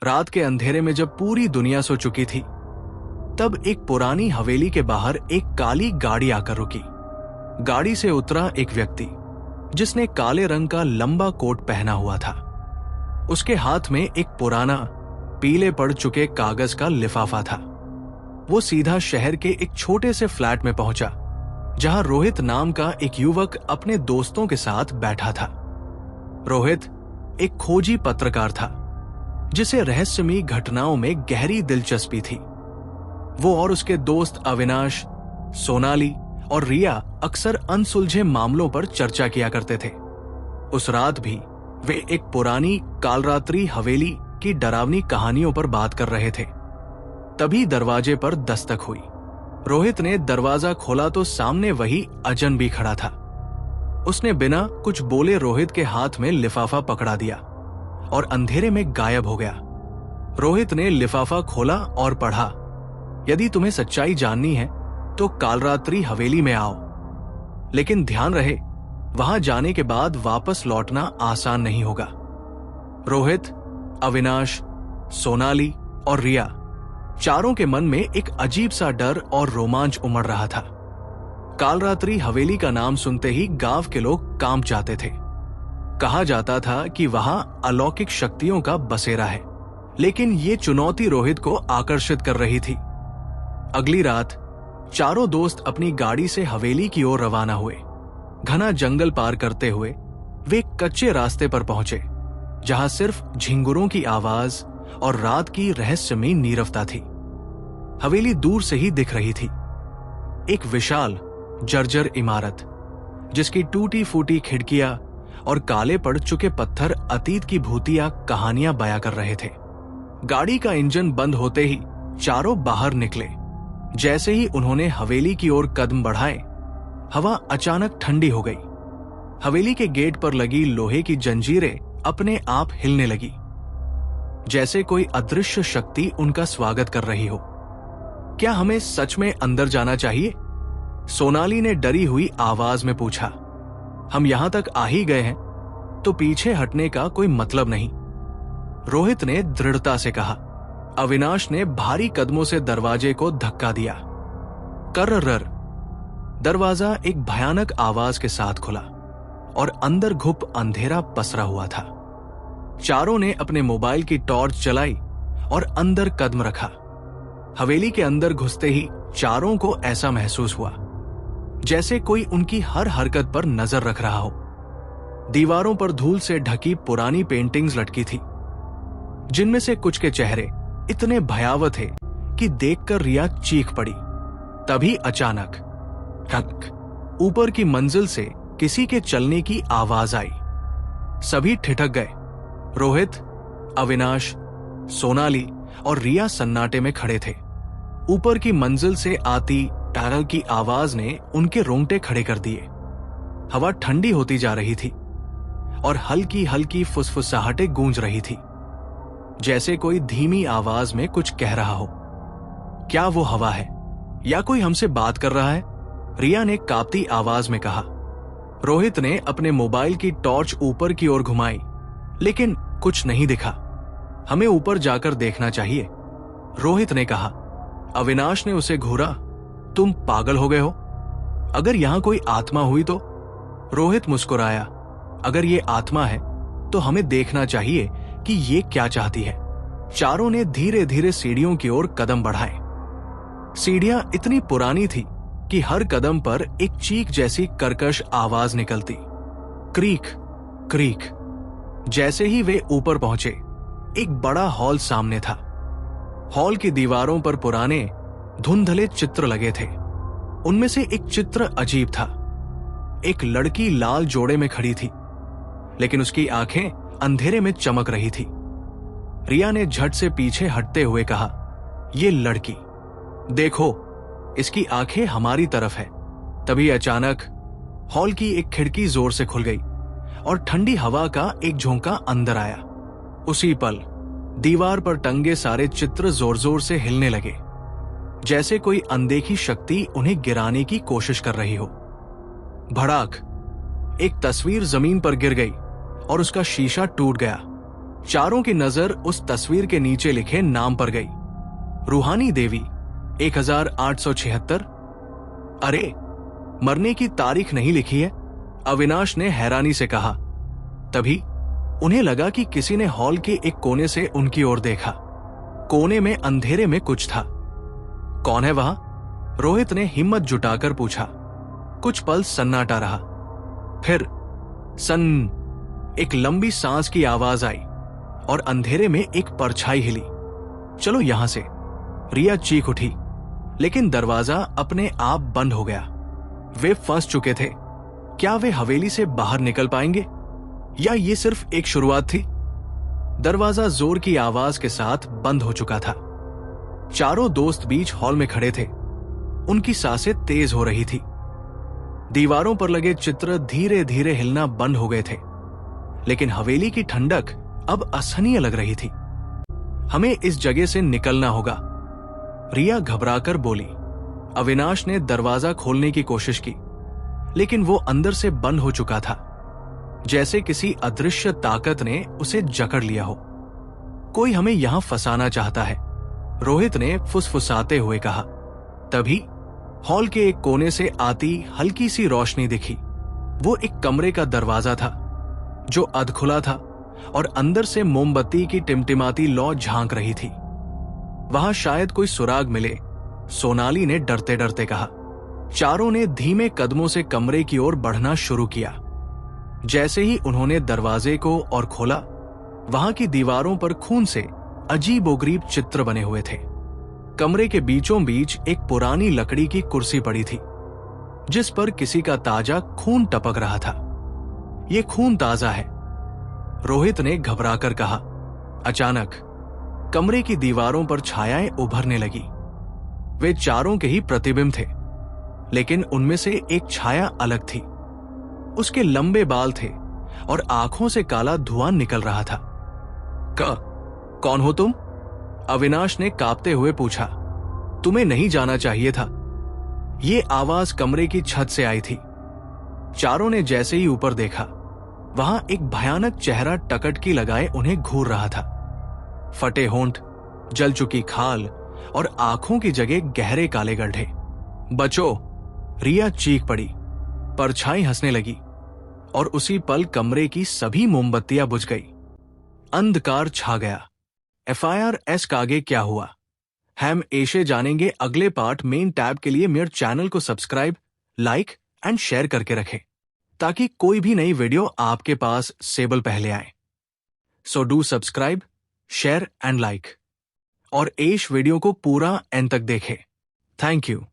रात के अंधेरे में जब पूरी दुनिया सो चुकी थी, तब एक पुरानी हवेली के बाहर एक काली गाड़ी आकर रुकी। गाड़ी से उतरा एक व्यक्ति जिसने काले रंग का लंबा कोट पहना हुआ था। उसके हाथ में एक पुराना पीले पड़ चुके कागज का लिफाफा था। वो सीधा शहर के एक छोटे से फ्लैट में पहुंचा, जहां रोहित नाम का एक युवक अपने दोस्तों के साथ बैठा था। रोहित एक खोजी पत्रकार था जिसे रहस्यमयी घटनाओं में गहरी दिलचस्पी थी। वो और उसके दोस्त अविनाश, सोनाली और रिया अक्सर अनसुलझे मामलों पर चर्चा किया करते थे। उस रात भी वे एक पुरानी कालरात्रि हवेली की डरावनी कहानियों पर बात कर रहे थे। तभी दरवाजे पर दस्तक हुई। रोहित ने दरवाजा खोला तो सामने वही अजन भी खड़ा था। उसने बिना कुछ बोले रोहित के हाथ में लिफाफा पकड़ा दिया और अंधेरे में गायब हो गया। रोहित ने लिफाफा खोला और पढ़ा, यदि तुम्हें सच्चाई जाननी है तो कालरात्रि हवेली में आओ, लेकिन ध्यान रहे वहां जाने के बाद वापस लौटना आसान नहीं होगा। रोहित, अविनाश, सोनाली और रिया चारों के मन में एक अजीब सा डर और रोमांच उमड़ रहा था। कालरात्रि हवेली का नाम सुनते ही गांव के लोग कांप जाते थे। कहा जाता था कि वहां अलौकिक शक्तियों का बसेरा है, लेकिन ये चुनौती रोहित को आकर्षित कर रही थी। अगली रात चारों दोस्त अपनी गाड़ी से हवेली की ओर रवाना हुए। घना जंगल पार करते हुए वे एक कच्चे रास्ते पर पहुंचे, जहां सिर्फ झिंगुरों की आवाज और रात की रहस्यमयी नीरवता थी। हवेली दूर से ही दिख रही थी, एक विशाल जर्जर इमारत जिसकी टूटी फूटी खिड़कियां और काले पड़ चुके पत्थर अतीत की भूतिया कहानियां बयां कर रहे थे। गाड़ी का इंजन बंद होते ही चारों बाहर निकले। जैसे ही उन्होंने हवेली की ओर कदम बढ़ाए, हवा अचानक ठंडी हो गई। हवेली के गेट पर लगी लोहे की जंजीरें अपने आप हिलने लगी, जैसे कोई अदृश्य शक्ति उनका स्वागत कर रही हो। क्या हमें सच में अंदर जाना चाहिए? सोनाली ने डरी हुई आवाज में पूछा। हम यहां तक आ ही गए हैं तो पीछे हटने का कोई मतलब नहीं, रोहित ने दृढ़ता से कहा। अविनाश ने भारी कदमों से दरवाजे को धक्का दिया। कर्रर। दरवाजा एक भयानक आवाज के साथ खुला और अंदर घुप अंधेरा पसरा हुआ था। चारों ने अपने मोबाइल की टॉर्च जलाई और अंदर कदम रखा। हवेली के अंदर घुसते ही चारों को ऐसा महसूस हुआ जैसे कोई उनकी हर हरकत पर नजर रख रहा हो। दीवारों पर धूल से ढकी पुरानी पेंटिंग्स लटकी थी, जिनमें से कुछ के चेहरे इतने भयावह थे कि देखकर रिया चीख पड़ी। तभी अचानक ठक, ऊपर की मंजिल से किसी के चलने की आवाज आई। सभी ठिठक गए। रोहित, अविनाश, सोनाली और रिया सन्नाटे में खड़े थे। ऊपर की मंजिल से आती टारल की आवाज ने उनके रोंगटे खड़े कर दिए। हवा ठंडी होती जा रही थी और हल्की हल्की फुसफुसाहटें गूंज रही थी, जैसे कोई धीमी आवाज में कुछ कह रहा हो। क्या वो हवा है या कोई हमसे बात कर रहा है? रिया ने कांपती आवाज में कहा। रोहित ने अपने मोबाइल की टॉर्च ऊपर की ओर घुमाई, लेकिन कुछ नहीं दिखा। हमें ऊपर जाकर देखना चाहिए, रोहित ने कहा। अविनाश ने उसे घूरा। तुम पागल हो गए हो? अगर यहां कोई आत्मा हुई तो? रोहित मुस्कुराया। अगर ये आत्मा है तो हमें देखना चाहिए कि ये क्या चाहती है। चारों ने धीरे धीरे सीढ़ियों की ओर कदम बढ़ाए। सीढ़ियां इतनी पुरानी थी कि हर कदम पर एक चीख जैसी कर्कश आवाज निकलती। Creek creek. जैसे ही वे ऊपर पहुंचे, एक बड़ा हॉल सामने था। हॉल की दीवारों पर पुराने धुंधले चित्र लगे थे। उनमें से एक चित्र अजीब था। एक लड़की लाल जोड़े में खड़ी थी, लेकिन उसकी आंखें अंधेरे में चमक रही थी। रिया ने झट से पीछे हटते हुए कहा, ये लड़की देखो, इसकी आंखें हमारी तरफ है। तभी अचानक हॉल की एक खिड़की जोर से खुल गई और ठंडी हवा का एक झोंका अंदर आया। उसी पल दीवार पर टंगे सारे चित्र जोर जोर से हिलने लगे, जैसे कोई अनदेखी शक्ति उन्हें गिराने की कोशिश कर रही हो। भड़ाक, एक तस्वीर जमीन पर गिर गई और उसका शीशा टूट गया। चारों की नजर उस तस्वीर के नीचे लिखे नाम पर गई, रूहानी देवी 1876। अरे, मरने की तारीख नहीं लिखी है, अविनाश ने हैरानी से कहा। तभी उन्हें लगा कि किसी ने हॉल के एक कोने से उनकी ओर देखा। कोने में अंधेरे में कुछ था। कौन है वहां? रोहित ने हिम्मत जुटाकर पूछा। कुछ पल सन्नाटा रहा। फिर सन एक लंबी सांस की आवाज आई और अंधेरे में एक परछाई हिली। चलो यहां से, रिया चीख उठी, लेकिन दरवाजा अपने आप बंद हो गया। वे फंस चुके थे। क्या वे हवेली से बाहर निकल पाएंगे या ये सिर्फ एक शुरुआत थी? दरवाजा जोर की आवाज के साथ बंद हो चुका था। चारों दोस्त बीच हॉल में खड़े थे। उनकी सांसें तेज हो रही थी। दीवारों पर लगे चित्र धीरे धीरे हिलना बंद हो गए थे, लेकिन हवेली की ठंडक अब असहनीय लग रही थी। हमें इस जगह से निकलना होगा, रिया घबराकर बोली। अविनाश ने दरवाजा खोलने की कोशिश की, लेकिन वो अंदर से बंद हो चुका था, जैसे किसी अदृश्य ताकत ने उसे जकड़ लिया हो। कोई हमें यहां फंसाना चाहता है, रोहित ने फुसफुसाते हुए कहा। तभी हॉल के एक कोने से आती हल्की सी रोशनी दिखी। वो एक कमरे का दरवाजा था जो अधखुला था और अंदर से मोमबत्ती की टिमटिमाती लौ झांक रही थी। वहां शायद कोई सुराग मिले, सोनाली ने डरते डरते कहा। चारों ने धीमे कदमों से कमरे की ओर बढ़ना शुरू किया। जैसे ही उन्होंने दरवाजे को और खोला, वहां की दीवारों पर खून से अजीबोगरीब चित्र बने हुए थे। कमरे के बीचों बीच एक पुरानी लकड़ी की कुर्सी पड़ी थी, जिस पर किसी का ताजा खून टपक रहा था। यह खून ताजा है, रोहित ने घबराकर कहा। अचानक कमरे की दीवारों पर छायाएं उभरने लगी। वे चारों के ही प्रतिबिंब थे, लेकिन उनमें से एक छाया अलग थी। उसके लंबे बाल थे और आंखों से काला धुआं निकल रहा था। कौन हो तुम? अविनाश ने कांपते हुए पूछा। तुम्हें नहीं जाना चाहिए था। ये आवाज कमरे की छत से आई थी। चारों ने जैसे ही ऊपर देखा, वहां एक भयानक चेहरा टकटकी लगाए उन्हें घूर रहा था। फटे होंठ, जल चुकी खाल और आंखों की जगह गहरे काले गड्ढे। बचो! रिया चीख पड़ी। परछाई हंसने लगी और उसी पल कमरे की सभी मोमबत्तियां बुझ गई। अंधकार छा गया। FIR का आगे क्या हुआ, हम ऐसे जानेंगे अगले पार्ट। मेन टैब के लिए मेरे चैनल को सब्सक्राइब, लाइक एंड शेयर करके रखें, ताकि कोई भी नई वीडियो आपके पास सेबल पहले आए। So do subscribe, share and like, और एश वीडियो को पूरा एंड तक देखें। Thank you.